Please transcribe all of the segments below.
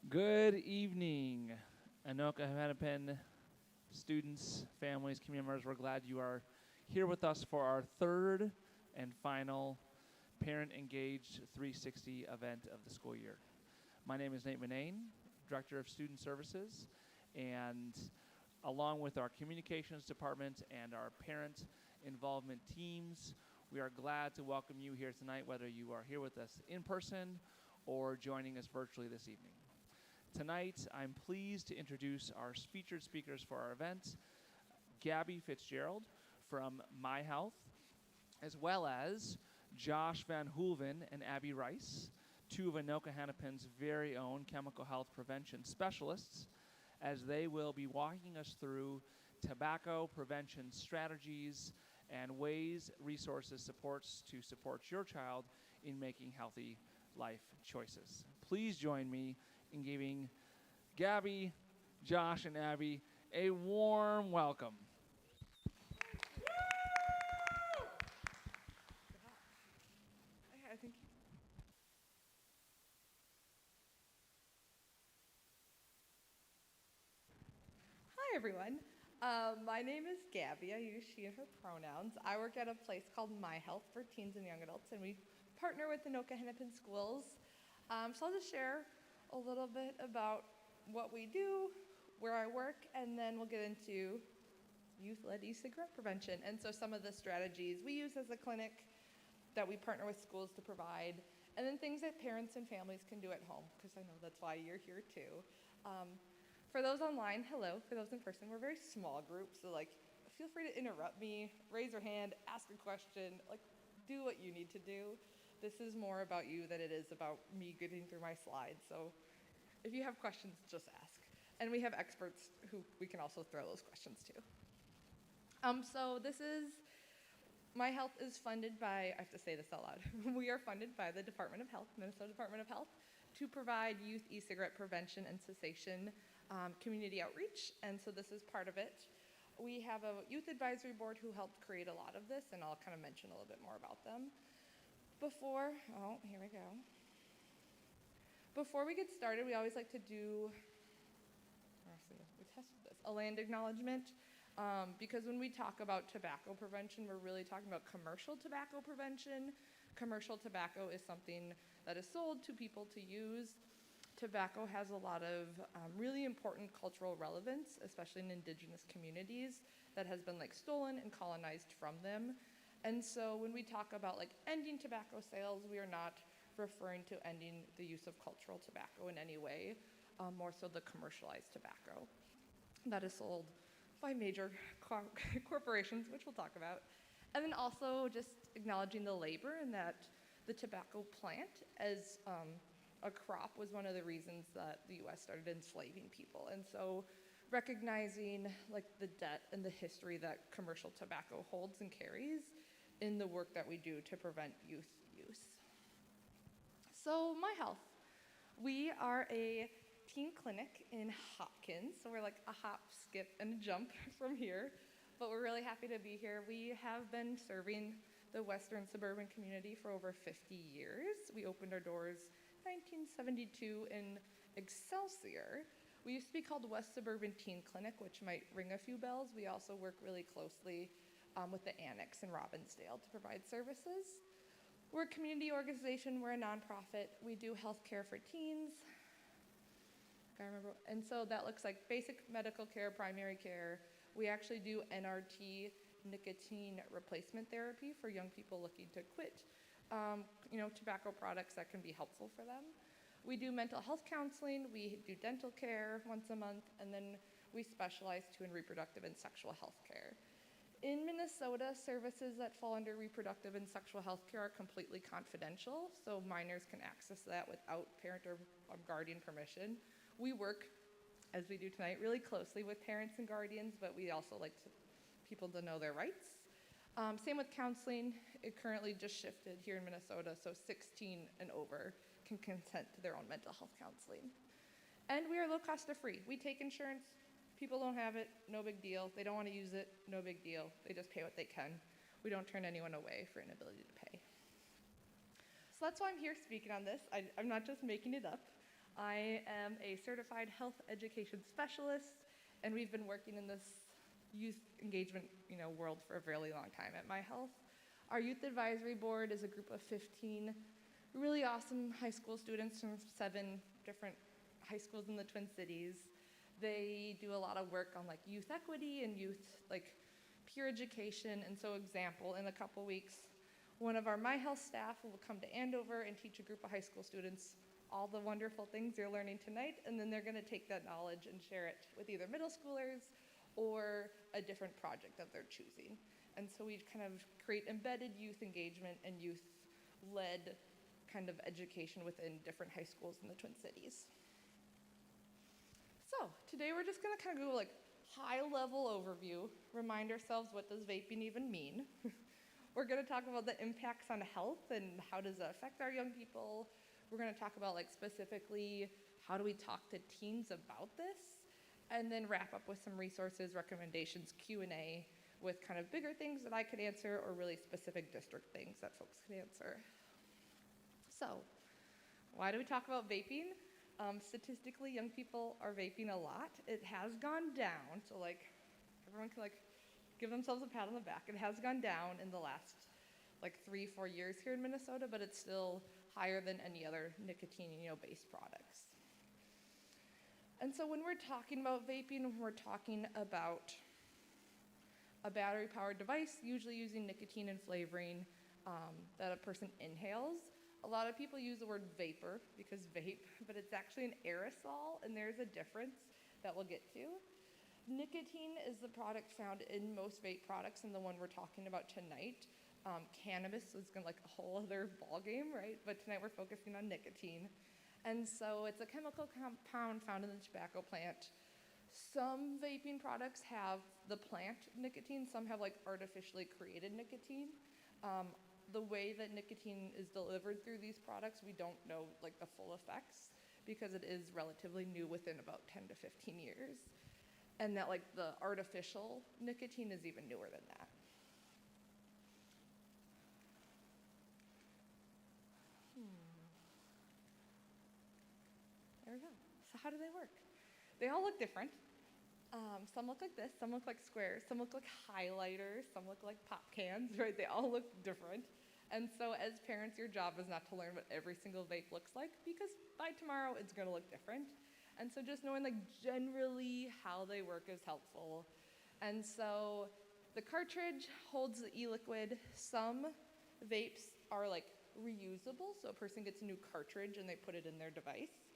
Good evening, Anoka-Hennepin students, families, community members. We're glad you are here with us for our third and final Parent Engaged 360 event of the school year. My name is Nate Manane, Director of Student Services, and along with our communications department and our parent involvement teams, we are glad to welcome you here tonight, whether you are here with us in person or joining us virtually this evening. Tonight, I'm pleased to introduce our featured speakers for our event, Gabby Fitzgerald from My Health, as well as Josh Van Hoeven and Abby Rice, two of Anoka-Hennepin's very own chemical health prevention specialists, as they will be walking us through tobacco prevention strategies and ways, resources, supports to support your child in making healthy life choices. Please join me in giving Gabby, Josh, and Abby a warm welcome. I think. Hi, everyone. My name is Gabby. I use she and her pronouns. I work at a place called My Health for teens and young adults, and we partner with the Anoka-Hennepin schools. So I'll just share a little bit about what we do, where I work, and then we'll get into youth-led e-cigarette prevention. And so some of the strategies we use as a clinic that we partner with schools to provide, and then things that parents and families can do at home, because I know that's why you're here too. For those online, hello. For those in person, we're a very small group, so feel free to interrupt me, raise your hand, ask a question, do what you need to do. This is more about you than it is about me getting through my slides, so if you have questions, just ask. And we have experts who we can also throw those questions to. So My Health is funded by, I have to say this out loud, we are funded by the Department of Health, Minnesota Department of Health, to provide youth e-cigarette prevention and cessation community outreach, and so this is part of it. We have a youth advisory board who helped create a lot of this, and I'll kind of mention a little bit more about them. Here we go. Before we get started, we always like to do, we tested this, a land acknowledgement. Because when we talk about tobacco prevention, we're really talking about commercial tobacco prevention. Commercial tobacco is something that is sold to people to use. Tobacco has a lot of really important cultural relevance, especially in indigenous communities, that has been stolen and colonized from them. And so when we talk about ending tobacco sales, we are not referring to ending the use of cultural tobacco in any way, more so the commercialized tobacco that is sold by major corporations, which we'll talk about. And then also just acknowledging the labor and that the tobacco plant as a crop was one of the reasons that the US started enslaving people. And so recognizing the debt and the history that commercial tobacco holds and carries in the work that we do to prevent youth use. So My Health, we are a teen clinic in Hopkins, so we're a hop, skip, and a jump from here, but we're really happy to be here. We have been serving the western suburban community for over 50 years. We opened our doors 1972 in Excelsior. We used to be called West Suburban Teen Clinic, which might ring a few bells. We also work really closely with the Annex in Robbinsdale to provide services. We're a community organization, we're a nonprofit. We do healthcare for teens. And so that looks like basic medical care, primary care. We actually do NRT, nicotine replacement therapy, for young people looking to quit tobacco products that can be helpful for them. We do mental health counseling, we do dental care once a month, and then we specialize too in reproductive and sexual health care. In Minnesota, services that fall under reproductive and sexual health care are completely confidential, so minors can access that without parent or guardian permission. We work, as we do tonight, really closely with parents and guardians, but we also like people to know their rights. Same with counseling. It currently just shifted here in Minnesota, so 16 and over can consent to their own mental health counseling. And we are low cost or free. We take insurance. People don't have it, no big deal. They don't want to use it, no big deal. They just pay what they can. We don't turn anyone away for inability to pay. So that's why I'm here speaking on this. I'm not just making it up. I am a certified health education specialist, and we've been working in this youth engagement, world for a really long time at My Health. Our youth advisory board is a group of 15 really awesome high school students from 7 different high schools in the Twin Cities. They do a lot of work on like youth equity and youth like peer education. And so example, in a couple weeks, one of our My Health staff will come to Andover and teach a group of high school students all the wonderful things you're learning tonight, and then they're gonna take that knowledge and share it with either middle schoolers or a different project that they're choosing. And so we kind of create embedded youth engagement and youth-led kind of education within different high schools in the Twin Cities. So today we're just gonna kind of go like high-level overview, remind ourselves what does vaping even mean. We're gonna talk about the impacts on health and how does that affect our young people. We're gonna talk about like specifically how do we talk to teens about this, and then wrap up with some resources, recommendations, Q&A with kind of bigger things that I could answer or really specific district things that folks could answer. So, why do we talk about vaping? Statistically, young people are vaping a lot. It has gone down, so like everyone can like give themselves a pat on the back. It has gone down in the last like 3-4 years here in Minnesota, but it's still higher than any other nicotine, based products. And so when we're talking about vaping, we're talking about a battery-powered device, usually using nicotine and flavoring that a person inhales. A lot of people use the word vapor because vape, but it's actually an aerosol, and there's a difference that we'll get to. Nicotine is the product found in most vape products, and the one we're talking about tonight. Cannabis is gonna like a whole other ballgame, right? But tonight we're focusing on nicotine. And so it's a chemical compound found in the tobacco plant. Some vaping products have the plant nicotine, some have like artificially created nicotine. The way that nicotine is delivered through these products, we don't know like the full effects because it is relatively new within about 10 to 15 years. And that like the artificial nicotine is even newer than that. There we go. So how do they work? They all look different. Some look like this, some look like squares, some look like highlighters, some look like pop cans, right? They all look different. And so as parents, your job is not to learn what every single vape looks like because by tomorrow it's gonna look different. And so just knowing like generally how they work is helpful. And so the cartridge holds the e-liquid. Some vapes are like reusable, so a person gets a new cartridge and they put it in their device.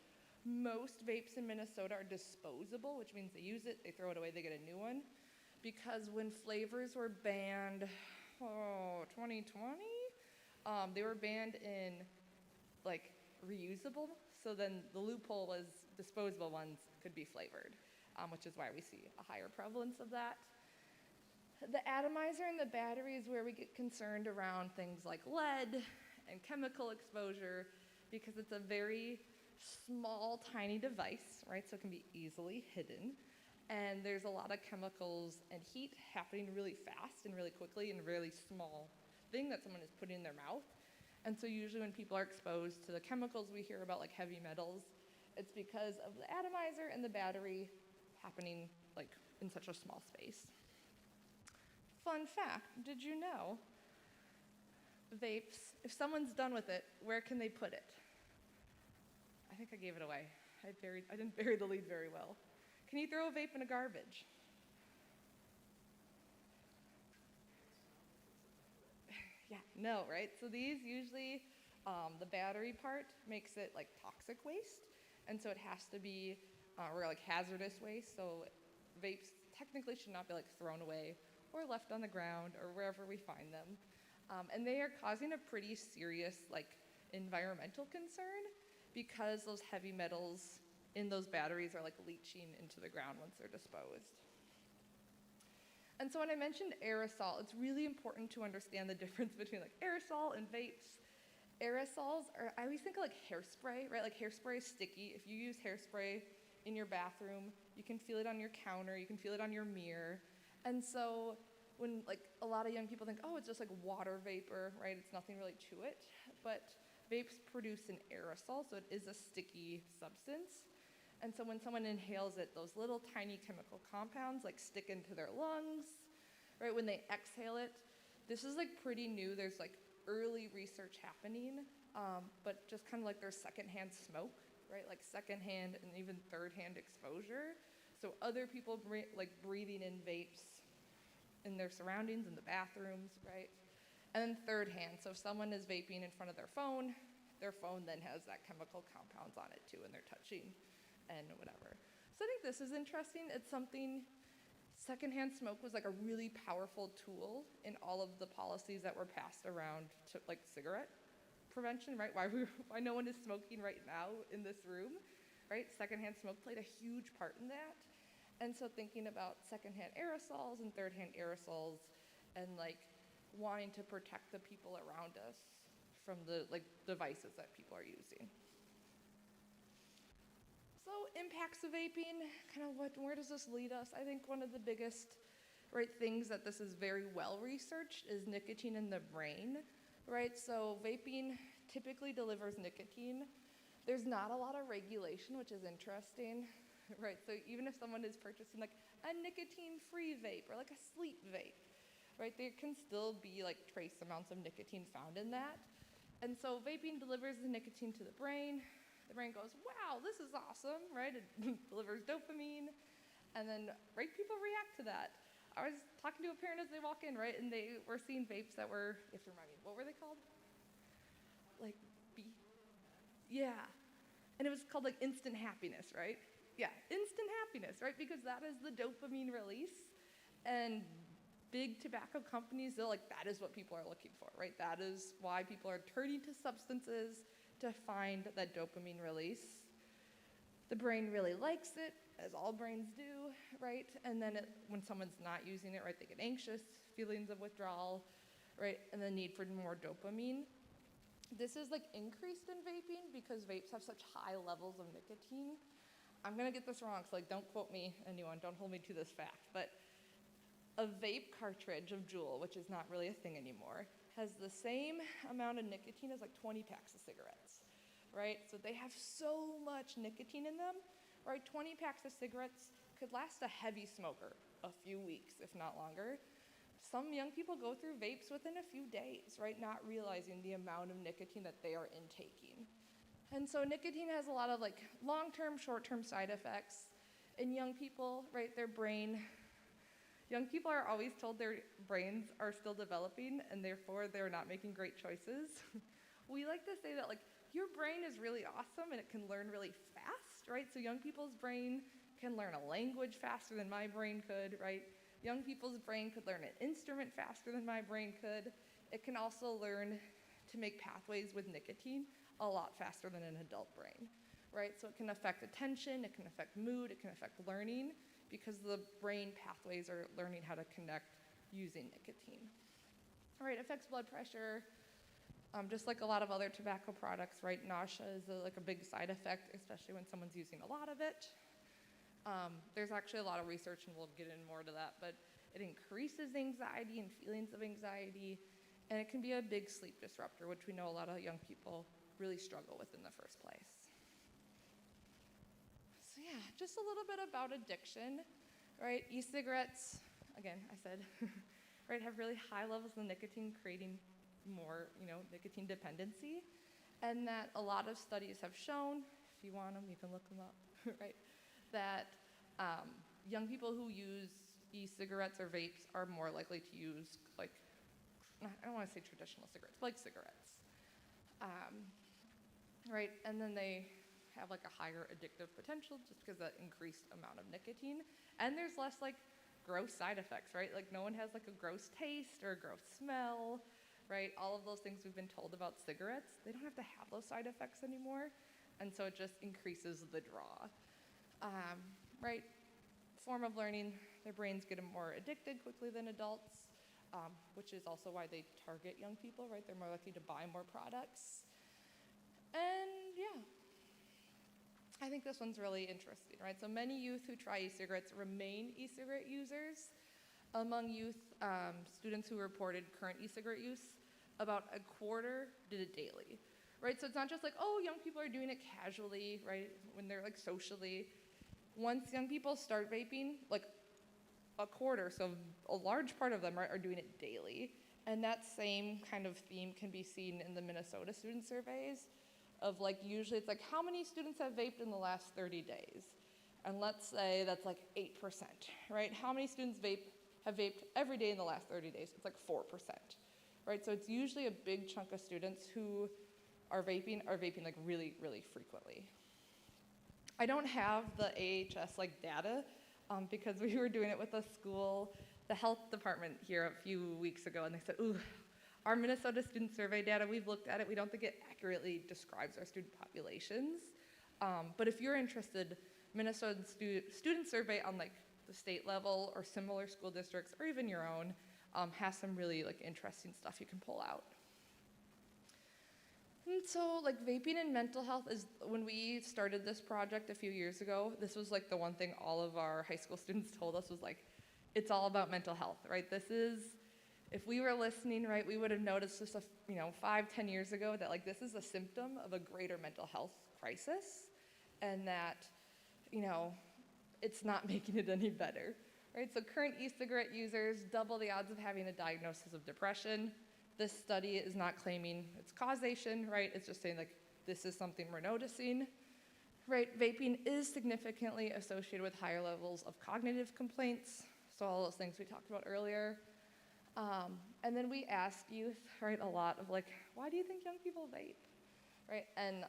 Most vapes in Minnesota are disposable, which means they use it, they throw it away, they get a new one. Because when flavors were banned, 2020, they were banned in like reusable, so then the loophole was disposable ones could be flavored, which is why we see a higher prevalence of that. The atomizer and the battery is where we get concerned around things like lead and chemical exposure because it's a very small, tiny device, right? So it can be easily hidden. And there's a lot of chemicals and heat happening really fast and really quickly in a really small thing that someone is putting in their mouth. And so usually when people are exposed to the chemicals we hear about, like heavy metals, it's because of the atomizer and the battery happening like in such a small space. Fun fact, did you know vapes, if someone's done with it, where can they put it? I think I gave it away. I didn't bury the lead very well. Can you throw a vape in a garbage? Yeah, no, right? So these usually, the battery part makes it like toxic waste. And so it has to be, or like hazardous waste. So vapes technically should not be like thrown away or left on the ground or wherever we find them. And they are causing a pretty serious like environmental concern because those heavy metals in those batteries are like leaching into the ground once they're disposed. And so when I mentioned aerosol, it's really important to understand the difference between like aerosol and vapes. Aerosols are, I always think of like hairspray, right? Like hairspray is sticky. If you use hairspray in your bathroom, you can feel it on your counter, you can feel it on your mirror. And so when like a lot of young people think, oh, it's just like water vapor, right? It's nothing really to it. But vapes produce an aerosol, so it is a sticky substance. And so when someone inhales it, those little tiny chemical compounds like stick into their lungs, right? When they exhale it, this is like pretty new. There's like early research happening, but just kind of like there's secondhand smoke, right? Like secondhand and even third-hand exposure. So other people like breathing in vapes in their surroundings, in the bathrooms, right? And then third hand, so if someone is vaping in front of their phone then has that chemical compounds on it too, and they're touching and whatever. So I think this is interesting. It's something, secondhand smoke was like a really powerful tool in all of the policies that were passed around to like cigarette prevention, right? Why no one is smoking right now in this room, right? Secondhand smoke played a huge part in that. And so thinking about secondhand aerosols and thirdhand aerosols and like wanting to protect the people around us from the like devices that people are using. So impacts of vaping, kind of where does this lead us? I think one of the biggest things that this is very well researched is nicotine in the brain, right? So vaping typically delivers nicotine. There's not a lot of regulation, which is interesting. Right, so even if someone is purchasing like a nicotine-free vape or like a sleep vape, right, there can still be like trace amounts of nicotine found in that. And so vaping delivers the nicotine to the brain. The brain goes, wow, this is awesome, right? It delivers dopamine. And then, right, people react to that. I was talking to a parent as they walk in, right, and they were seeing vapes that were, you have to remind me, what were they called? Like, yeah. And it was called like instant happiness, right? Yeah, instant happiness, right? Because that is the dopamine release. And big tobacco companies, they're like, that is what people are looking for, right? That is why people are turning to substances to find that dopamine release. The brain really likes it, as all brains do, right? And then when someone's not using it, right, they get anxious, feelings of withdrawal, right? And the need for more dopamine. This is like increased in vaping because vapes have such high levels of nicotine. I'm gonna get this wrong, so like don't quote me, anyone, don't hold me to this fact, but a vape cartridge of Juul, which is not really a thing anymore, has the same amount of nicotine as like 20 packs of cigarettes, right? So they have so much nicotine in them, right? 20 packs of cigarettes could last a heavy smoker a few weeks, if not longer. Some young people go through vapes within a few days, right? Not realizing the amount of nicotine that they are intaking. And so nicotine has a lot of like long-term, short-term side effects. In young people, right, young people are always told their brains are still developing and therefore they're not making great choices. We like to say that like your brain is really awesome and it can learn really fast, right? So young people's brain can learn a language faster than my brain could, right? Young people's brain could learn an instrument faster than my brain could. It can also learn to make pathways with nicotine a lot faster than an adult brain, right? So it can affect attention, it can affect mood, it can affect learning because the brain pathways are learning how to connect using nicotine. All right, affects blood pressure, just like a lot of other tobacco products, right? Nausea is like a big side effect, especially when someone's using a lot of it. There's actually a lot of research, and we'll get in more to that, but it increases anxiety and feelings of anxiety, and it can be a big sleep disruptor, which we know a lot of young people really struggle with in the first place. So yeah, just a little bit about addiction, right? E-cigarettes, again, I said, right, have really high levels of nicotine, creating more, nicotine dependency, and that a lot of studies have shown, if you want them, you can look them up, right, that young people who use e-cigarettes or vapes are more likely to use, like, I don't want to say traditional cigarettes, but like cigarettes. Right, and then they have like a higher addictive potential just because of that increased amount of nicotine. And there's less like gross side effects, right? Like no one has like a gross taste or a gross smell, right? All of those things we've been told about cigarettes, they don't have to have those side effects anymore. And so it just increases the draw, right? Form of learning, their brains get more addicted quickly than adults, which is also why they target young people, right? They're more likely to buy more products. And yeah, I think this one's really interesting, right? So many youth who try e-cigarettes remain e-cigarette users. Among youth students who reported current e-cigarette use, about a quarter did it daily, right? So it's not just like, oh, young people are doing it casually, right, when they're like socially. Once young people start vaping, like a quarter, so a large part of them are doing it daily. And that same kind of theme can be seen in the Minnesota student surveys of like, usually it's like, how many students have vaped in the last 30 days? And let's say that's like 8%, right? How many students have vaped every day in the last 30 days? It's like 4%, right? So it's usually a big chunk of students who are vaping like really, really frequently. I don't have the AHS like data because we were doing it with a school, the health department here a few weeks ago, and they said, ooh, our Minnesota student survey data, we've looked at it, we don't think it accurately describes our student populations. But if you're interested, Minnesota student survey on like the state level or similar school districts or even your own has some really like interesting stuff you can pull out. And so like vaping and mental health is, when we started this project a few years ago, this was like the one thing all of our high school students told us was like, it's all about mental health, right? This is, if we were listening, right, we would have noticed just 5-10 years ago that like this is a symptom of a greater mental health crisis, and that, it's not making it any better, right? So current e-cigarette users double the odds of having a diagnosis of depression. This study is not claiming it's causation, right? It's just saying like, this is something we're noticing, right? Vaping is significantly associated with higher levels of cognitive complaints. So all those things we talked about earlier. And then we ask youth, right, a lot of like, why do you think young people vape, right? And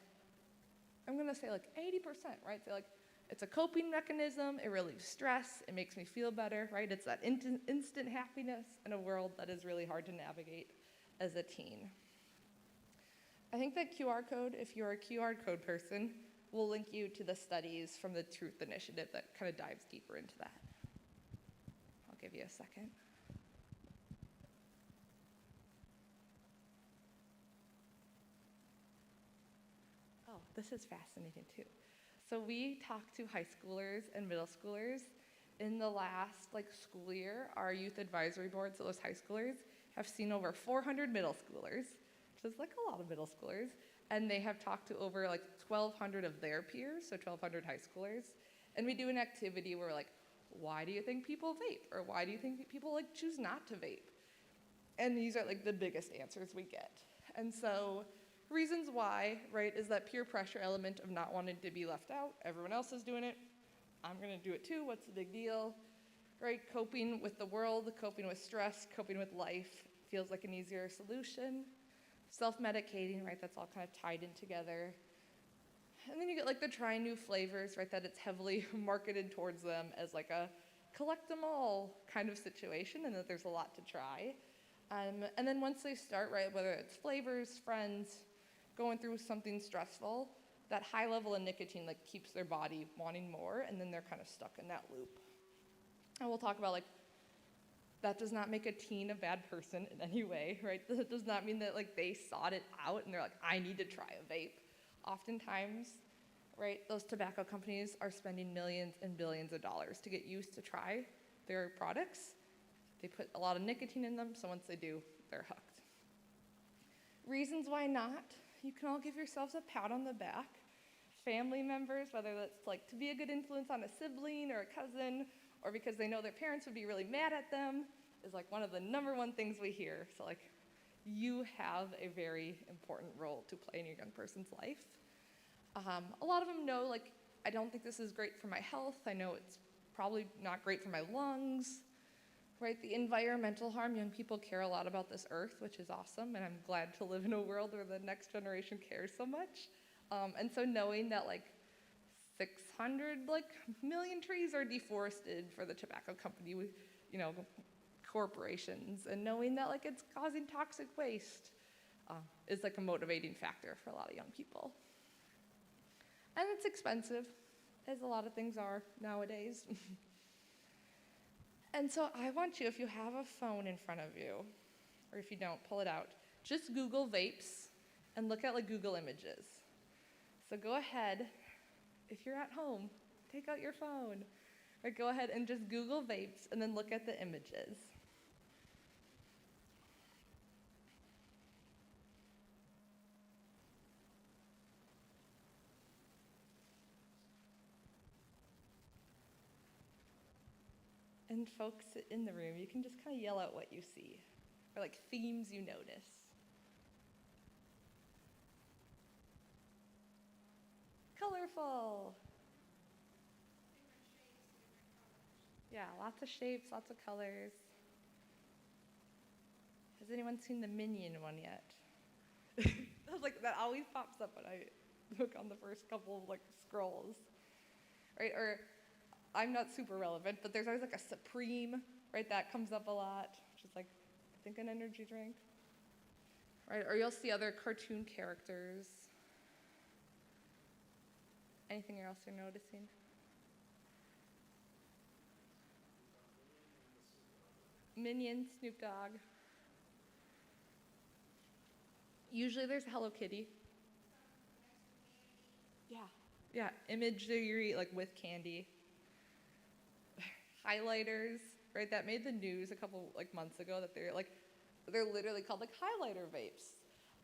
I'm gonna say like 80%, right? So like, it's a coping mechanism, it relieves stress, it makes me feel better, right? It's that instant happiness in a world that is really hard to navigate as a teen. I think that QR code, if you're a QR code person, will link you to the studies from the Truth Initiative that kind of dives deeper into that. I'll give you a second. Oh, this is fascinating too. So we talked to high schoolers and middle schoolers. In the last school year, our youth advisory board, so those high schoolers, have seen over 400 middle schoolers, which is like a lot of middle schoolers, and they have talked to over 1,200 of their peers, so 1,200 high schoolers. And we do an activity where we're like, why do you think people vape? Or why do you think people choose not to vape? And these are the biggest answers we get. And so reasons why, right, is that peer pressure element of not wanting to be left out. Everyone else is doing it. I'm gonna do it too, what's the big deal? Right, coping with the world, coping with stress, coping with life feels like an easier solution. Self-medicating, right, that's all kind of tied in together. And then you get the try new flavors, right, that it's heavily marketed towards them as a collect them all kind of situation, and that there's a lot to try. And then once they start, right, whether it's flavors, friends, going through something stressful, that high level of nicotine keeps their body wanting more, and then they're kind of stuck in that loop. And we'll talk about that does not make a teen a bad person in any way, right? That does not mean that they sought it out and they're I need to try a vape. Oftentimes, right, those tobacco companies are spending millions and billions of dollars to get used to try their products. They put a lot of nicotine in them, so once they do, they're hooked. Reasons why not? You can all give yourselves a pat on the back. Family members, whether that's to be a good influence on a sibling or a cousin, or because they know their parents would be really mad at them, is one of the number one things we hear. So you have a very important role to play in your young person's life. A lot of them know I don't think this is great for my health. I know it's probably not great for my lungs, right? The environmental harm, young people care a lot about this earth, which is awesome, and I'm glad to live in a world where the next generation cares so much. And so knowing that 600 million trees are deforested for the tobacco company, corporations, and knowing that it's causing toxic waste is a motivating factor for a lot of young people. And it's expensive, as a lot of things are nowadays. And so I want you, if you have a phone in front of you, or if you don't, pull it out, just Google vapes and look at Google Images. So go ahead, if you're at home, take out your phone, or go ahead and just Google vapes and then look at the images. And folks in the room, you can just kind of yell out what you see, or like themes you notice. Colorful. Yeah, lots of shapes, lots of colors. Has anyone seen the Minion one yet? That always pops up when I look on the first couple of like scrolls, right? Or I'm not super relevant, but there's always like a Supreme, right? That comes up a lot, which is like I think an energy drink, right? Or you'll see other cartoon characters. Anything else you're noticing? Minion, Snoop Dogg. Usually there's Hello Kitty. Yeah, imagery like with candy. Highlighters, right? That made the news a couple like months ago that they're literally called like highlighter vapes.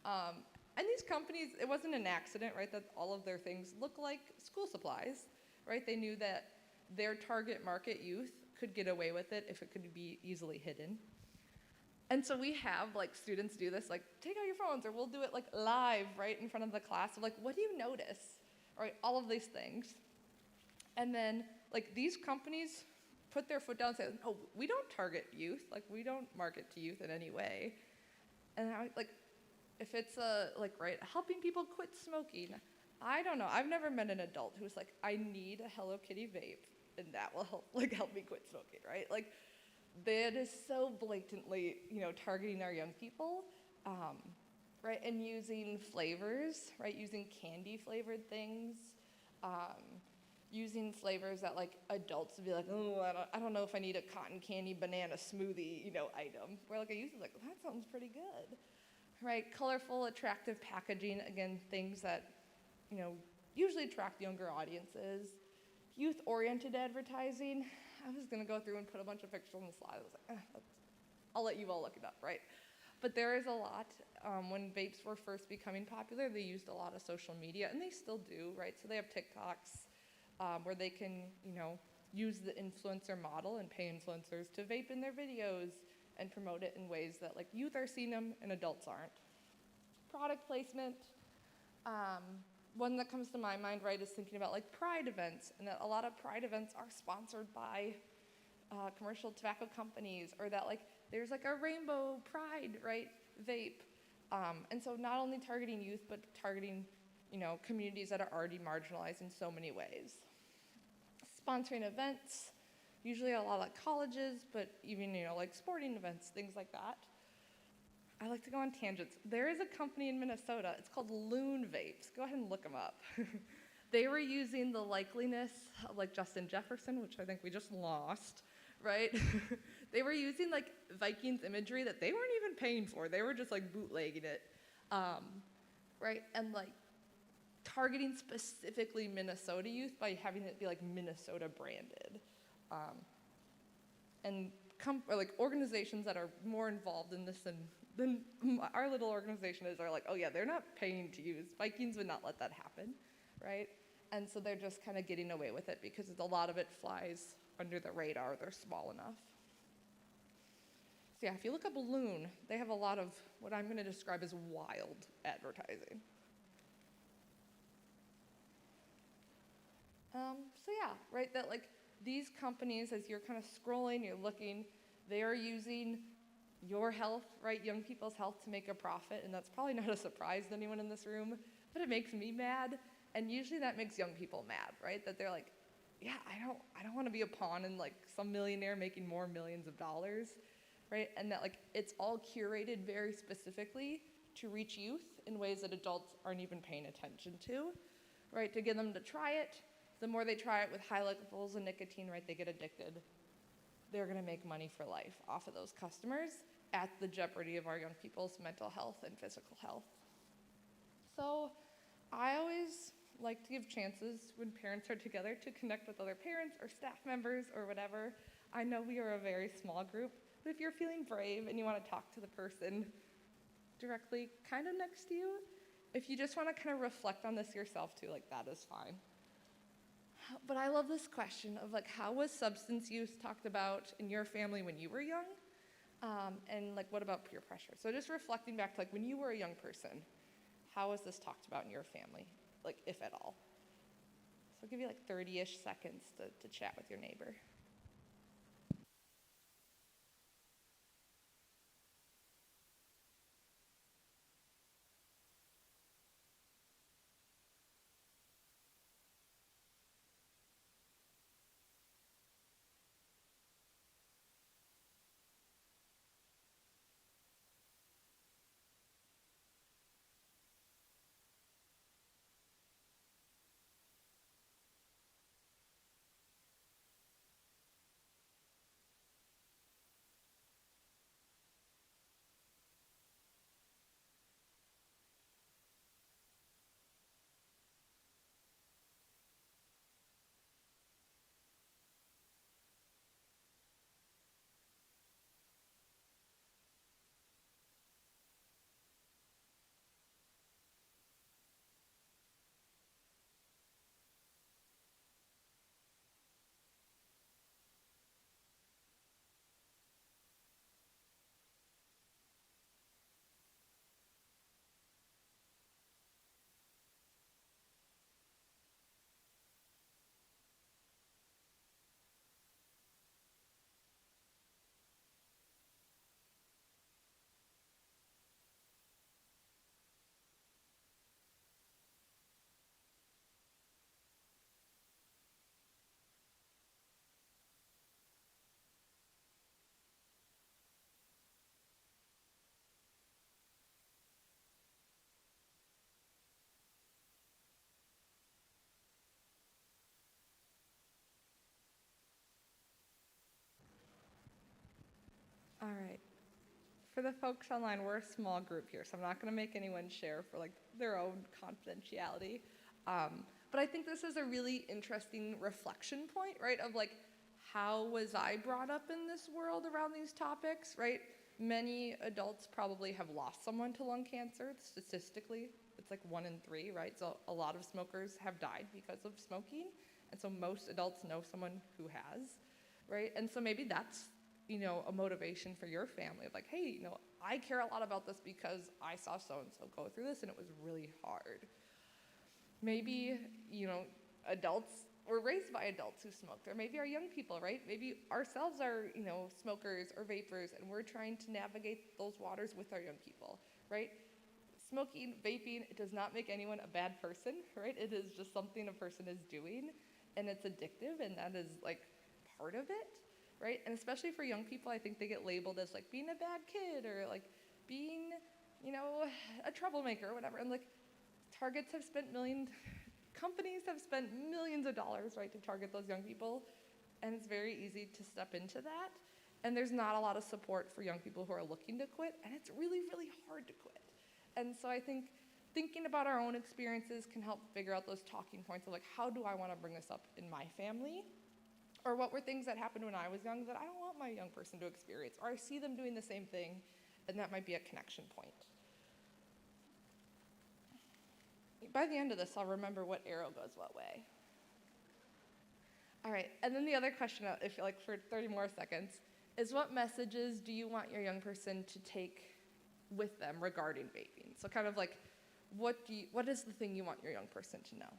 And these companies, it wasn't an accident, right? That all of their things look like school supplies, right? They knew that their target market youth could get away with it if it could be easily hidden. And so we have like students do this, like take out your phones, or we'll do it like live right in front of the class of like, what do you notice? Right, all of these things. And then like these companies put their foot down and say, no, we don't target youth, like we don't market to youth in any way. And I like, if it's helping people quit smoking, I don't know. I've never met an adult who's like, I need a Hello Kitty vape, and that will help me quit smoking, right? Like, that is so blatantly, targeting our young people, right? And using flavors, right? Using candy flavored things, using flavors that like adults would be like, oh, I don't know if I need a cotton candy banana smoothie, item. Where like a youth is like, that sounds pretty good, right? Colorful, attractive packaging, again, things that, usually attract younger audiences. Youth-oriented advertising. I was gonna go through and put a bunch of pictures on the slide. I was like, I'll let you all look it up, right? But there is a lot. When vapes were first becoming popular, they used a lot of social media, and they still do, right? So they have TikToks where they can, use the influencer model and pay influencers to vape in their videos and promote it in ways that like youth are seeing them and adults aren't. Product placement. One that comes to my mind, right, is thinking about like Pride events, and that a lot of Pride events are sponsored by commercial tobacco companies, or that like there's like a rainbow Pride, right, vape. And so not only targeting youth, but targeting, communities that are already marginalized in so many ways. Sponsoring events, usually a lot like colleges, but even, like sporting events, things like that. I like to go on tangents. There is a company in Minnesota, it's called Loon Vapes. Go ahead and look them up. They were using the likeliness of like Justin Jefferson, which I think we just lost, right? They were using like Vikings imagery that they weren't even paying for. They were just like bootlegging it, right? And like targeting specifically Minnesota youth by having it be like Minnesota branded. And organizations that are more involved in this than our little organization are like, oh yeah, they're not paying to use. Vikings would not let that happen, right? And so they're just kind of getting away with it because a lot of it flies under the radar. They're small enough. So yeah, if you look up Loon, they have a lot of what I'm going to describe as wild advertising. So yeah, right, that like these companies, as you're kind of scrolling, you're looking, they are using your health, right, young people's health to make a profit, and that's probably not a surprise to anyone in this room, but it makes me mad, and usually that makes young people mad, right, that they're like, yeah, I don't want to be a pawn in like some millionaire making more millions of dollars, right, and that like it's all curated very specifically to reach youth in ways that adults aren't even paying attention to, right, to get them to try it. The more they try it with high levels of nicotine, right, they get addicted. They're going to make money for life off of those customers at the jeopardy of our young people's mental health and physical health. So I always like to give chances when parents are together to connect with other parents or staff members or whatever. I know we are a very small group, but if you're feeling brave and you want to talk to the person directly kind of next to you, if you just want to kind of reflect on this yourself too, like that is fine. But I love this question of like, how was substance use talked about in your family when you were young? And like, what about peer pressure? So just reflecting back to like when you were a young person, how was this talked about in your family, like if at all? So I'll give you like 30-ish seconds to chat with your neighbor. All right. For the folks online, we're a small group here, so I'm not going to make anyone share for like their own confidentiality. But I think this is a really interesting reflection point, right? Of like, how was I brought up in this world around these topics, right? Many adults probably have lost someone to lung cancer. Statistically, it's like 1 in 3, right? So a lot of smokers have died because of smoking, and so most adults know someone who has, right? And so maybe that's a motivation for your family of like, hey, I care a lot about this because I saw so-and-so go through this and it was really hard. Maybe, adults were raised by adults who smoked, or maybe our young people, right? Maybe ourselves are, smokers or vapors, and we're trying to navigate those waters with our young people, right? Smoking, vaping, it does not make anyone a bad person, right? It is just something a person is doing, and it's addictive, and that is like part of it. Right? And especially for young people, I think they get labeled as like being a bad kid or like being, a troublemaker or whatever. And like companies have spent millions of dollars, right, to target those young people. And it's very easy to step into that. And there's not a lot of support for young people who are looking to quit. And it's really, really hard to quit. And so I think thinking about our own experiences can help figure out those talking points of like, how do I want to bring this up in my family? Or what were things that happened when I was young that I don't want my young person to experience? Or I see them doing the same thing, and that might be a connection point. By the end of this, I'll remember what arrow goes what way. All right, and then the other question, if you like for 30 more seconds, is what messages do you want your young person to take with them regarding vaping? So kind of like, what is the thing you want your young person to know?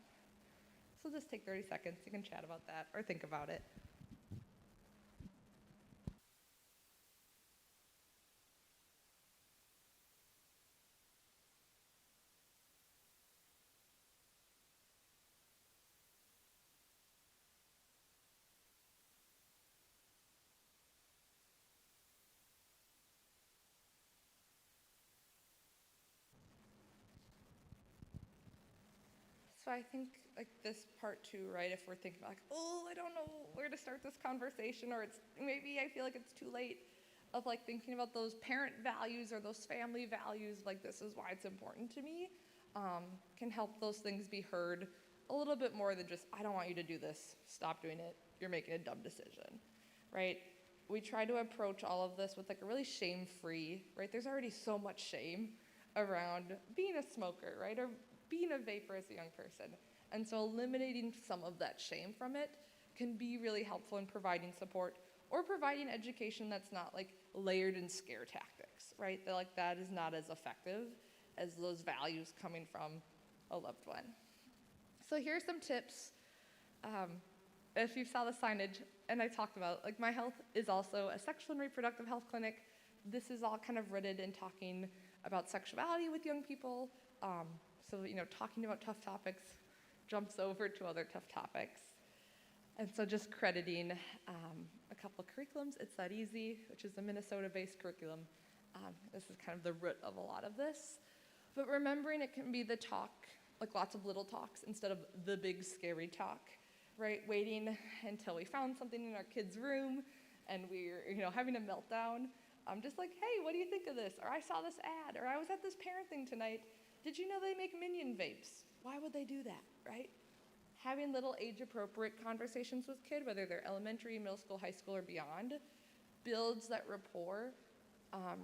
So just take 30 seconds. You can chat about that or think about it. So I think like this part too, right? If we're thinking like, oh, I don't know where to start this conversation, or maybe I feel like it's too late, of like thinking about those parent values or those family values, like this is why it's important to me, can help those things be heard a little bit more than just, I don't want you to do this, stop doing it, you're making a dumb decision, right? We try to approach all of this with like a really shame-free, right? There's already so much shame around being a smoker, right? Or being a vapor as a young person. And so eliminating some of that shame from it can be really helpful in providing support or providing education that's not like layered in scare tactics, right? That is not as effective as those values coming from a loved one. So here are some tips. If you saw the signage, and I talked about, like, my health is also a sexual and reproductive health clinic. This is all kind of rooted in talking about sexuality with young people. So, talking about tough topics jumps over to other tough topics. And so just crediting a couple of curriculums, It's That Easy, which is a Minnesota-based curriculum. This is kind of the root of a lot of this. But remembering it can be the talk, like lots of little talks instead of the big scary talk, right? Waiting until we found something in our kid's room and we're, having a meltdown. Just like, hey, what do you think of this? Or I saw this ad, or I was at this parent thing tonight. Did you know they make Minion vapes? Why would they do that, right? Having little age-appropriate conversations with kids, whether they're elementary, middle school, high school, or beyond, builds that rapport,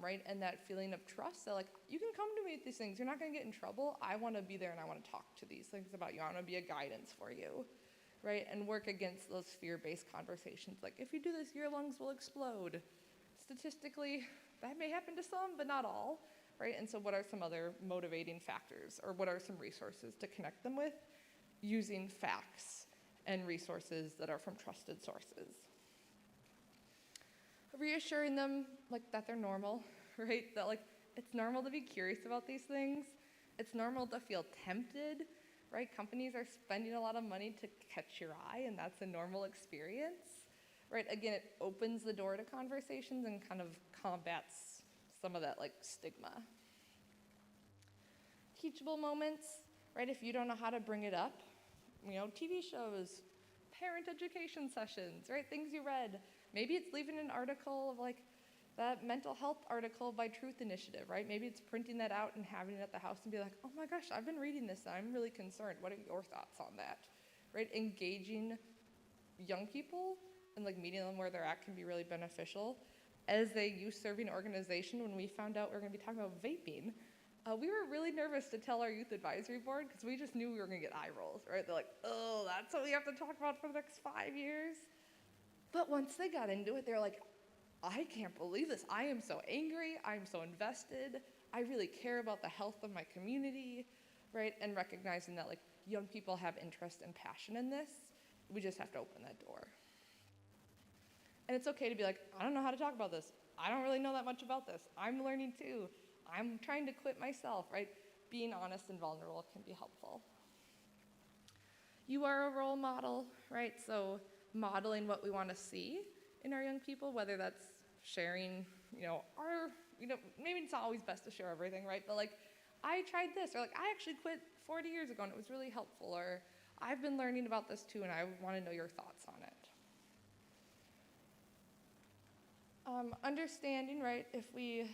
right, and that feeling of trust. So, like, you can come to me with these things. You're not going to get in trouble. I want to be there, and I want to talk to these things about you. I want to be a guidance for you, right, and work against those fear-based conversations. Like, if you do this, your lungs will explode. Statistically, that may happen to some, but not all, right? And so what are some other motivating factors, or what are some resources to connect them with? Using facts and resources that are from trusted sources. Reassuring them, like, that they're normal, right? That, like, it's normal to be curious about these things. It's normal to feel tempted, right? Companies are spending a lot of money to catch your eye, and that's a normal experience, right? Again, it opens the door to conversations and kind of combats some of that, like, stigma. Teachable moments, right? If you don't know how to bring it up, TV shows, parent education sessions, right? Things you read. Maybe it's leaving an article of, like, that mental health article by Truth Initiative, right? Maybe it's printing that out and having it at the house and be like, oh my gosh, I've been reading this and I'm really concerned. What are your thoughts on that, right? Engaging young people and, like, meeting them where they're at can be really beneficial. As a youth-serving organization, when we found out we were going to be talking about vaping, we were really nervous to tell our youth advisory board because we just knew we were going to get eye rolls, right? They're like, oh, that's what we have to talk about for the next 5 years? But once they got into it, they're like, I can't believe this. I am so angry. I'm so invested. I really care about the health of my community, right? And recognizing that, like, young people have interest and passion in this. We just have to open that door. And it's okay to be like, I don't know how to talk about this. I don't really know that much about this. I'm learning too. I'm trying to quit myself, right? Being honest and vulnerable can be helpful. You are a role model, right? So modeling what we want to see in our young people, whether that's sharing, maybe it's not always best to share everything, right? But, like, I tried this, or, like, I actually quit 40 years ago and it was really helpful, or I've been learning about this too and I want to know your thoughts on it. Understanding, right, if we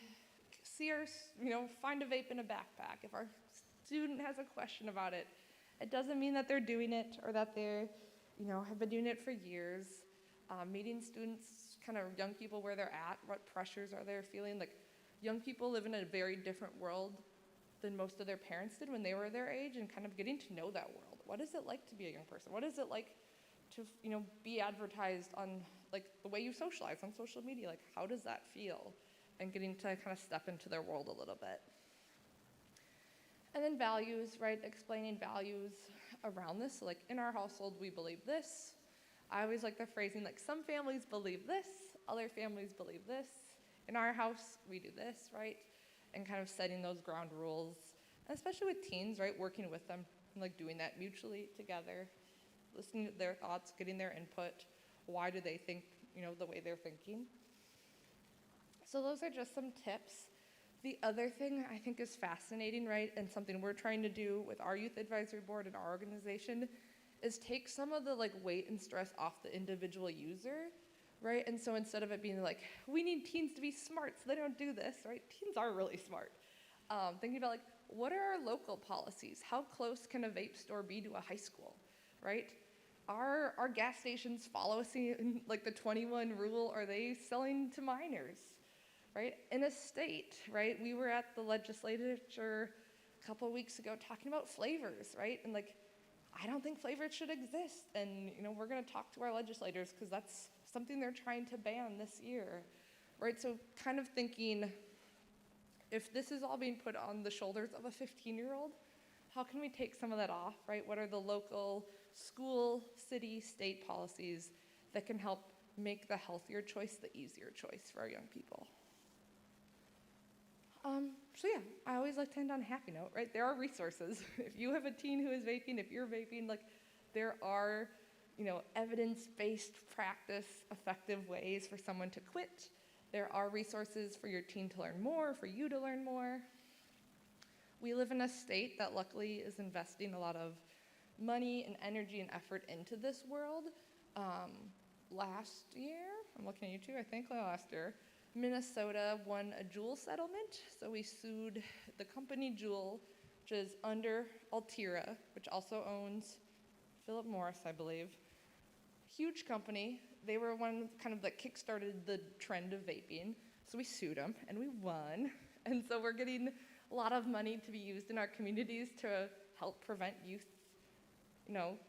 see find a vape in a backpack, if our student has a question about it, it doesn't mean that they're doing it or that they're, have been doing it for years. Meeting students, kind of young people where they're at, what pressures are they feeling. Like, young people live in a very different world than most of their parents did when they were their age, and kind of getting to know that world. What is it like to be a young person? What is it like to, be advertised on, like, the way you socialize on social media? Like, how does that feel? And getting to kind of step into their world a little bit. And then values, right? Explaining values around this. So, like, in our household, we believe this. I always like the phrasing, like, some families believe this, other families believe this. In our house, we do this, right? And kind of setting those ground rules, and especially with teens, right? Working with them, and, like, doing that mutually together, listening to their thoughts, getting their input. Why do they think, the way they're thinking? So those are just some tips. The other thing I think is fascinating, right, and something we're trying to do with our youth advisory board and our organization is take some of the, like, weight and stress off the individual user, right? And so instead of it being like, we need teens to be smart so they don't do this, right? Teens are really smart. Thinking about, like, what are our local policies? How close can a vape store be to a high school, right? Are our gas stations following, like, the 21 rule? Are they selling to minors, right? In a state, right? We were at the legislature a couple of weeks ago talking about flavors, right? And, like, I don't think flavors should exist. And, we're going to talk to our legislators because that's something they're trying to ban this year, right? So kind of thinking, if this is all being put on the shoulders of a 15-year-old, how can we take some of that off, right? What are the local school, city, state policies that can help make the healthier choice the easier choice for our young people? So yeah, I always like to end on a happy note, right? There are resources. If you have a teen who is vaping, if you're vaping, there are, evidence-based practice, effective ways for someone to quit. There are resources for your teen to learn more, for you to learn more. We live in a state that luckily is investing a lot of money and energy and effort into this world. Last year, I'm looking at you too, I think last year, Minnesota won a Juul settlement. So we sued the company Juul, which is under Altera, which also owns Philip Morris, I believe. Huge company. They were one kind of that kickstarted the trend of vaping. So we sued them and we won. And so we're getting a lot of money to be used in our communities to help prevent youth,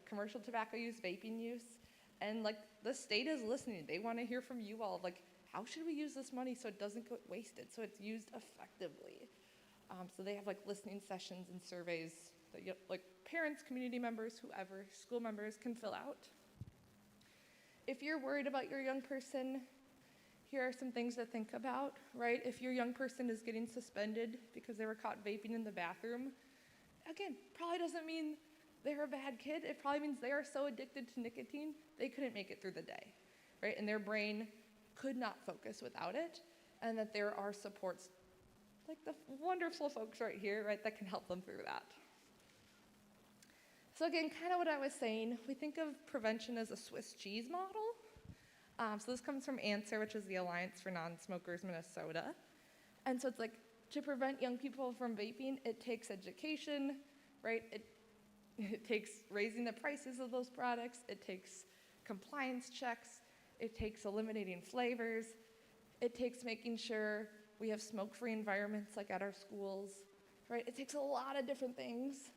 commercial tobacco use, vaping use. And the state is listening. They want to hear from you all. How should we use this money so it doesn't get wasted, so it's used effectively? So they have listening sessions and surveys that parents, community members, whoever, school members can fill out. If you're worried about your young person, here are some things to think about, right? If your young person is getting suspended because they were caught vaping in the bathroom, again, probably doesn't mean they're a bad kid. It probably means they are so addicted to nicotine, they couldn't make it through the day, right? And their brain could not focus without it, and that there are supports like the wonderful folks right here, right, that can help them through that. So again, kind of what I was saying, we think of prevention as a Swiss cheese model. So this comes from ANSWER, which is the Alliance for Non-Smokers Minnesota. And so it's to prevent young people from vaping, it takes education, right? It takes raising the prices of those products. It takes compliance checks. It takes eliminating flavors. It takes making sure we have smoke-free environments at our schools, right? It takes a lot of different things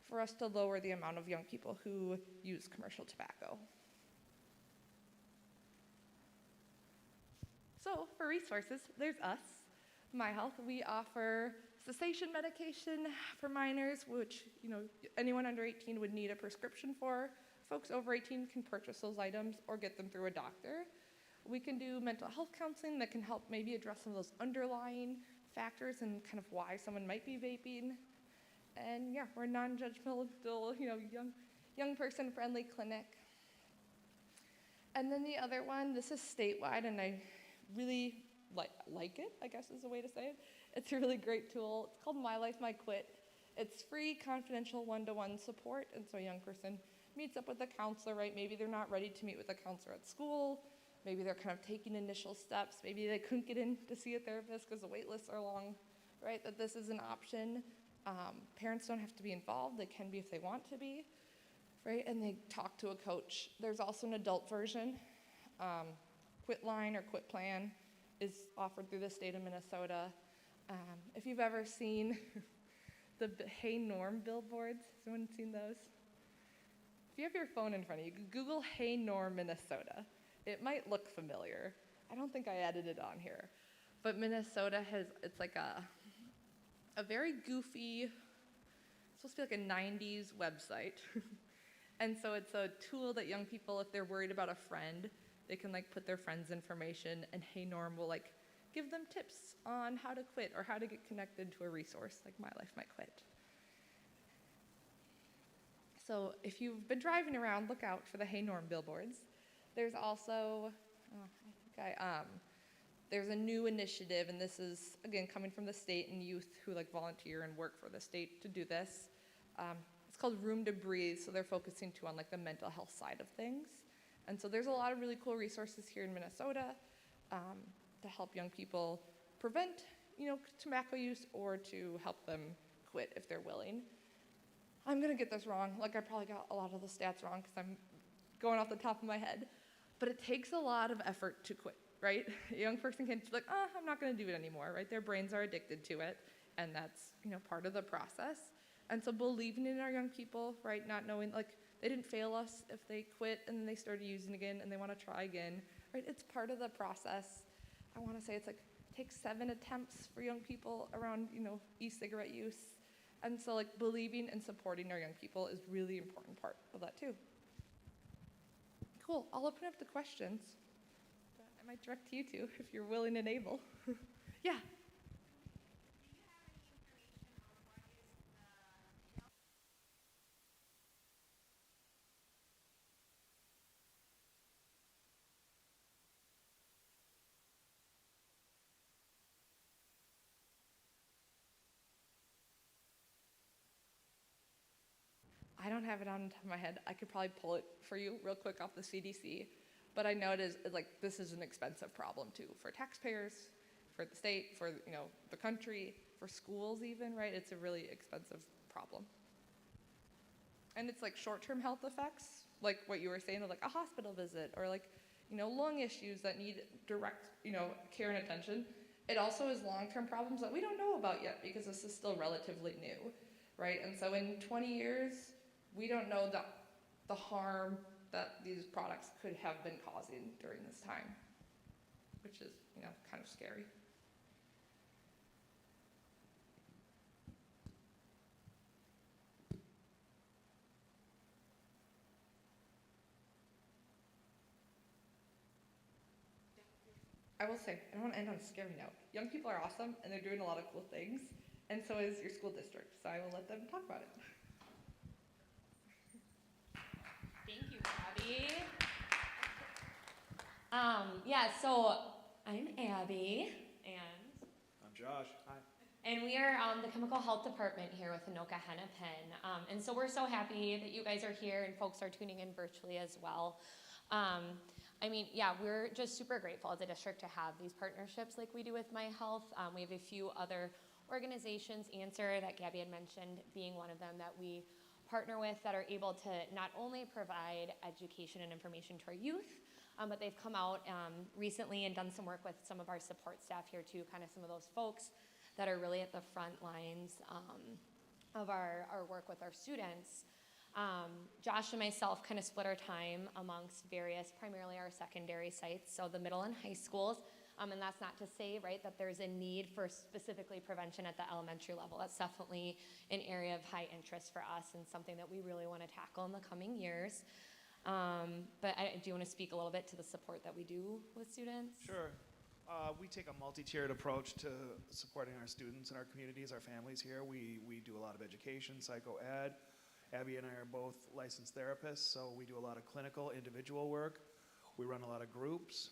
for us to lower the amount of young people who use commercial tobacco. So for resources, there's us, My Health. We offer cessation medication for minors, which anyone under 18 would need a prescription for. Folks over 18 can purchase those items or get them through a doctor. We can do mental health counseling that can help maybe address some of those underlying factors and kind of why someone might be vaping. And yeah, we're a non-judgmental, young person-friendly clinic. And then the other one, this is statewide, and I really like it, I guess is the way to say it. It's a really great tool. It's called My Life, My Quit. It's free, confidential, one-to-one support, and so a young person meets up with a counselor, right? Maybe they're not ready to meet with a counselor at school. Maybe they're kind of taking initial steps. Maybe they couldn't get in to see a therapist because the wait lists are long, right? That this is an option. Parents don't have to be involved. They can be if they want to be, right? And they talk to a coach. There's also an adult version. Quit Line or Quit Plan is offered through the state of Minnesota. If you've ever seen the Hey Norm billboards, has anyone seen those? If you have your phone in front of you, Google Hey Norm Minnesota. It might look familiar. I don't think I added it on here. But Minnesota it's like a very goofy, it's supposed to be like a 90s website. And so it's a tool that young people, if they're worried about a friend, they can put their friend's information, and Hey Norm will give them tips on how to quit or how to get connected to a resource like My Life, My Quit. So if you've been driving around, look out for the Hey Norm billboards. There's also, there's a new initiative, and this is, again, coming from the state and youth who volunteer and work for the state to do this. It's called Room to Breathe, so they're focusing too on the mental health side of things. And so there's a lot of really cool resources here in Minnesota to help young people prevent, tobacco use or to help them quit if they're willing. I'm gonna get this wrong. I probably got a lot of the stats wrong because I'm going off the top of my head. But it takes a lot of effort to quit, right? A young person can be I'm not gonna do it anymore, right? Their brains are addicted to it, and that's, part of the process. And so believing in our young people, right, not knowing, like, they didn't fail us if they quit and then they started using again and they want to try again, right? It's part of the process. I want to say it's like, takes 7 attempts for young people around, e-cigarette use. And so, like, believing and supporting our young people is really important part of that too. Cool, I'll open up the questions. I might direct to you two if you're willing and able. Yeah. I don't have it on the top of my head. I could probably pull it for you real quick off the CDC. But I know it is, like, this is an expensive problem too, for taxpayers, for the state, for, the country, for schools even, right? It's a really expensive problem. And it's like short-term health effects, like what you were saying, like a hospital visit, or like, lung issues that need direct, care and attention. It also is long-term problems that we don't know about yet because this is still relatively new, right? And so in 20 years, we don't know the harm that these products could have been causing during this time, which is, kind of scary. I will say, I don't want to end on a scary note. Young people are awesome, and they're doing a lot of cool things, and so is your school district, so I will let them talk about it. Thank you, Abby. So I'm Abby, and I'm Josh. Hi. and we are the chemical health department here with Anoka-Hennepin. And so we're so happy that you guys are here and folks are tuning in virtually as well. We're just super grateful as a district to have these partnerships like we do with My Health. We have a few other organizations, Answer, that Gabby had mentioned, being one of them that we partner with, that are able to not only provide education and information to our youth, but they've come out recently and done some work with some of our support staff here too, kind of some of those folks that are really at the front lines of our work with our students. Josh and myself kind of split our time amongst various, primarily our secondary sites, so the middle and high schools. And that's not to say, right, that there's a need for specifically prevention at the elementary level. That's definitely an area of high interest for us and something that we really want to tackle in the coming years. But do you want to speak a little bit to the support that we do with students? Sure. We take a multi-tiered approach to supporting our students and our communities, our families here. We do a lot of education, psycho-ed. Abby and I are both licensed therapists, so we do a lot of clinical, individual work. We run a lot of groups.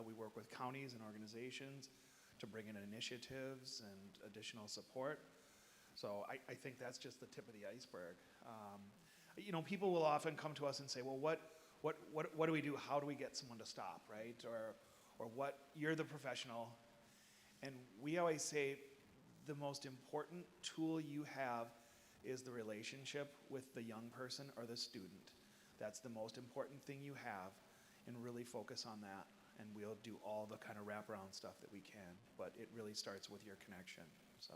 We work with counties and organizations to bring in initiatives and additional support. So I think that's just the tip of the iceberg. People will often come to us and say, well, what do we do? How do we get someone to stop, right? Or what, you're the professional. And we always say the most important tool you have is the relationship with the young person or the student. That's the most important thing you have, and really focus on that. And we'll do all the kind of wraparound stuff that we can, but it really starts with your connection. So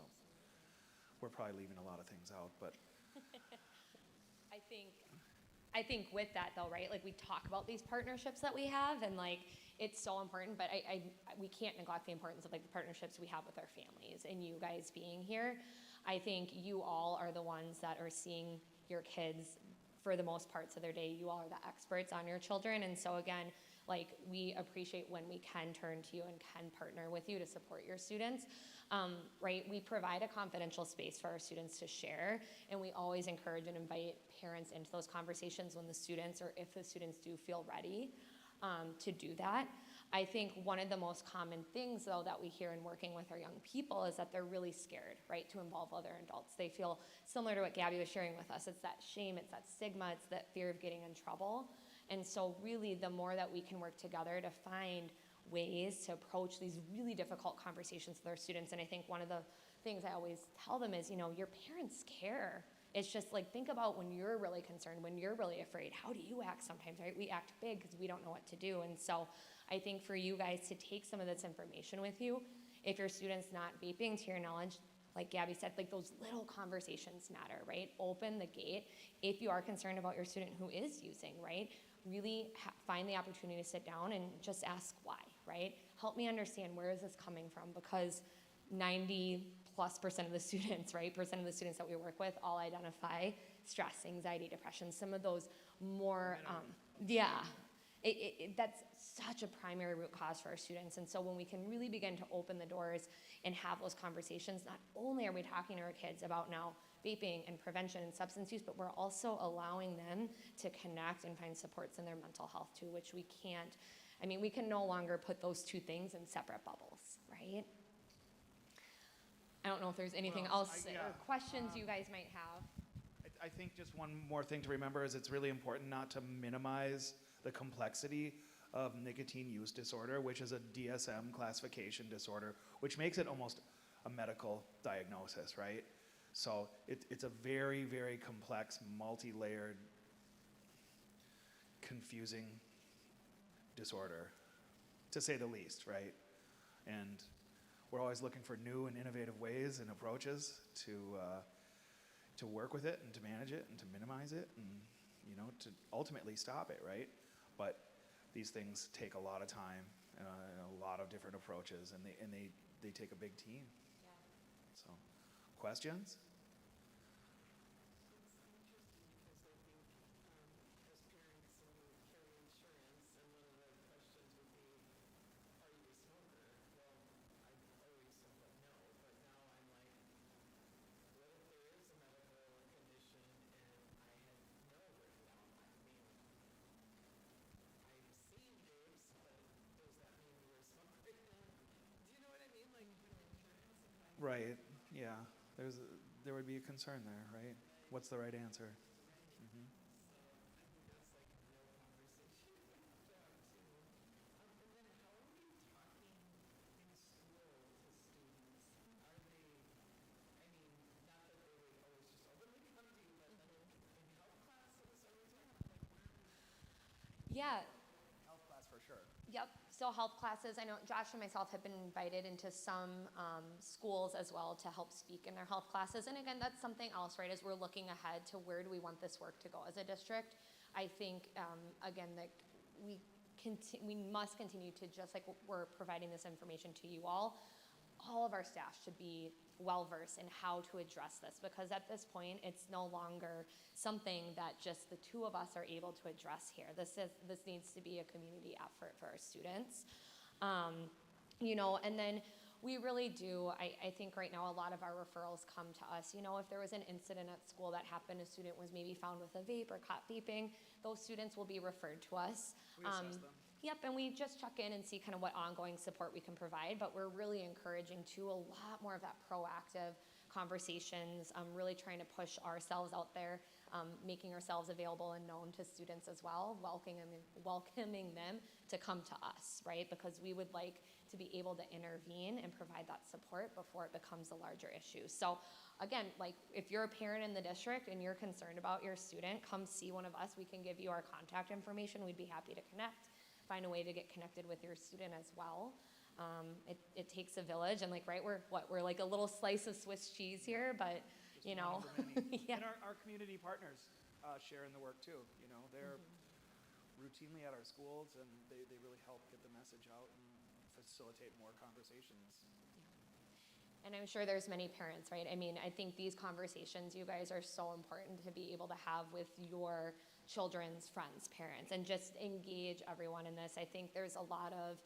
we're probably leaving a lot of things out, but. I think with that though, right, like we talk about these partnerships that we have, and like it's so important, but we can't neglect the importance of like the partnerships we have with our families and you guys being here. I think you all are the ones that are seeing your kids for the most parts of their day. You all are the experts on your children, and so again, like we appreciate when we can turn to you and can partner with you to support your students. Right, we provide a confidential space for our students to share, and we always encourage and invite parents into those conversations when the students, or if the students do feel ready to do that. I think one of the most common things though that we hear in working with our young people is that they're really scared, right, to involve other adults. They feel similar to what Gabby was sharing with us. It's that shame, it's that stigma, it's that fear of getting in trouble. And so really the more that we can work together to find ways to approach these really difficult conversations with our students. And I think one of the things I always tell them is, your parents care. It's just like, think about when you're really concerned, when you're really afraid, how do you act sometimes, right? We act big because we don't know what to do. And so I think for you guys to take some of this information with you, if your student's not vaping, to your knowledge, like Gabby said, like those little conversations matter, right? Open the gate. If you are concerned about your student who is using, right? Really find the opportunity to sit down and just ask why, right? Help me understand, where is this coming from? Because 90+% of the students, right, percent of the students that we work with all identify stress, anxiety, depression, some of those more, that's such a primary root cause for our students. And so when we can really begin to open the doors and have those conversations, not only are we talking to our kids about now vaping and prevention and substance use, but we're also allowing them to connect and find supports in their mental health too, which we can't, I mean, we can no longer put those two things in separate bubbles, right? I don't know if there's anything else or questions you guys might have. I think just one more thing to remember is it's really important not to minimize the complexity of nicotine use disorder, which is a DSM classification disorder, which makes it almost a medical diagnosis, right? So it's a very, very complex, multi-layered, confusing disorder, to say the least, right? And we're always looking for new and innovative ways and approaches to work with it and to manage it and to minimize it and, you know, to ultimately stop it, right? But these things take a lot of time and a lot of different approaches, and they take a big team. Yeah. So, questions? Right. Yeah. There would be a concern there, right? What's the right answer? Mm-hmm. Yeah. Health class for sure. Yep. So health classes, I know Josh and myself have been invited into some schools as well to help speak in their health classes. And again, that's something else, right? As we're looking ahead to where do we want this work to go as a district, I think, again, that we must continue to, just like we're providing this information to you all of our staff should be well-versed in how to address this, because at this point, it's no longer something that just the two of us are able to address here. This needs to be a community effort for our students. You know, and then we really do, I think right now a lot of our referrals come to us. You know, if there was an incident at school that happened, a student was maybe found with a vape or caught vaping, those students will be referred to us. We assess them. Yep, and we just check in and see kind of what ongoing support we can provide, but we're really encouraging too a lot more of that proactive conversations, really trying to push ourselves out there, making ourselves available and known to students as well, welcoming them to come to us, right? Because we would like to be able to intervene and provide that support before it becomes a larger issue. So again, like if you're a parent in the district and you're concerned about your student, come see one of us. We can give you our contact information. We'd be happy to connect. Find a way to get connected with your student as well. It takes a village, and like, right, we're like a little slice of Swiss cheese here, but Just you know, yeah. And our community partners share in the work too. You know, they're routinely at our schools, and they really help get the message out and facilitate more conversations. And I'm sure there's many parents, right? I mean, I think these conversations, you guys, are so important to be able to have with your children's friends, parents, and just engage everyone in this. I think there's a lot of,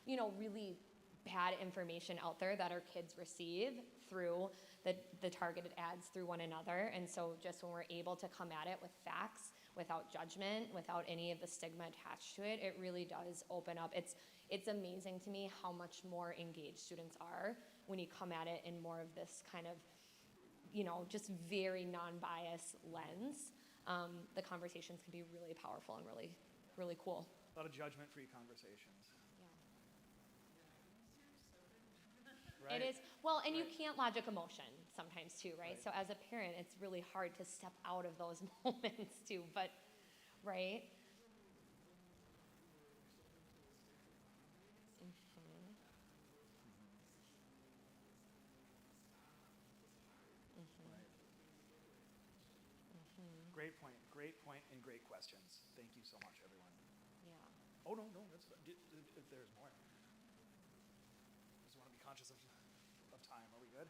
you know, really bad information out there that our kids receive through the targeted ads through one another. And so just when we're able to come at it with facts, without judgment, without any of the stigma attached to it, it really does open up. It's amazing to me how much more engaged students are when you come at it in more of this kind of, you know, just very non-biased lens. The conversations can be really powerful and really, really cool. A lot of judgment-free conversations. Yeah. Right. It is, well, and you can't logic emotion sometimes too, right? Right. So as a parent, it's really hard to step out of those moments too, but, right? Great point, and great questions. Thank you so much, everyone. Yeah. Oh, no, that's if there's more. Just want to be conscious of time. Are we good?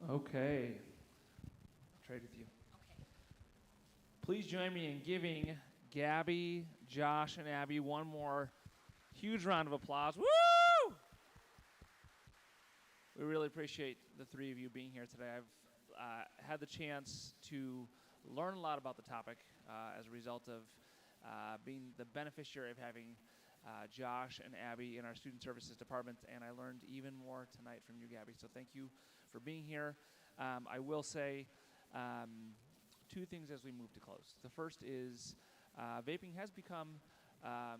Okay. I'll trade with you. Okay. Please join me in giving Gabby, Josh, and Abby one more huge round of applause. Woo! We really appreciate the three of you being here today. I've had the chance to learn a lot about the topic as a result of being the beneficiary of having Josh and Abby in our Student Services Department, and I learned even more tonight from you, Gabby. So thank you for being here. I will say two things as we move to close. The first is vaping has become a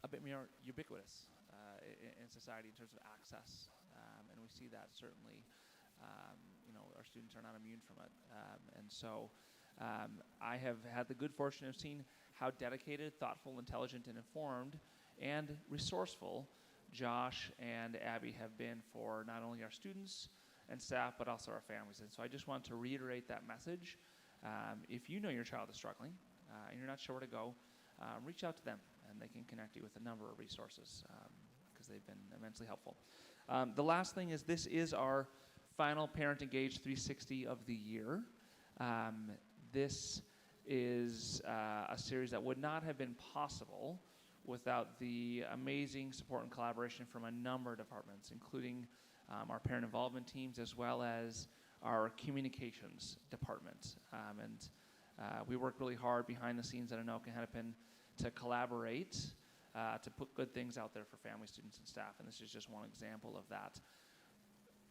bit more ubiquitous in society in terms of access, and we see that certainly. Our students are not immune from it, and so I have had the good fortune of seeing how dedicated, thoughtful, intelligent, and informed, and resourceful Josh and Abby have been for not only our students and staff, but also our families. And so I just want to reiterate that message. If you know your child is struggling and you're not sure where to go, reach out to them, and they can connect you with a number of resources because they've been immensely helpful. The last thing is this is our final Parent Engage 360 of the year. This is a series that would not have been possible without the amazing support and collaboration from a number of departments, including our parent involvement teams as well as our communications department. We work really hard behind the scenes at Anoka-Hennepin to collaborate, to put good things out there for families, students, and staff, and this is just one example of that.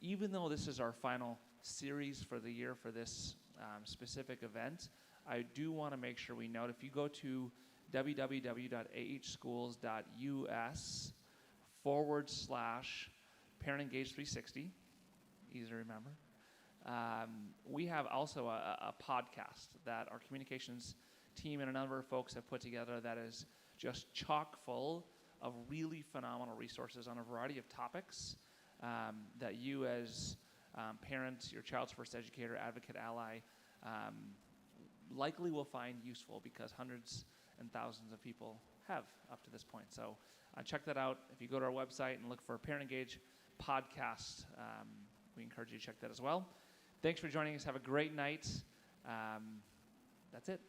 Even though this is our final series for the year for this specific event, I do want to make sure we note, if you go to www.ahschools.us/Parent Engage 360, easy to remember, we have also a podcast that our communications team and a number of folks have put together that is just chock full of really phenomenal resources on a variety of topics that you as parents, your child's first educator, advocate, ally, likely will find useful because hundreds and thousands of people have up to this point. So check that out. If you go to our website and look for Parent Engage podcast, we encourage you to check that as well. Thanks for joining us. Have a great night. That's it.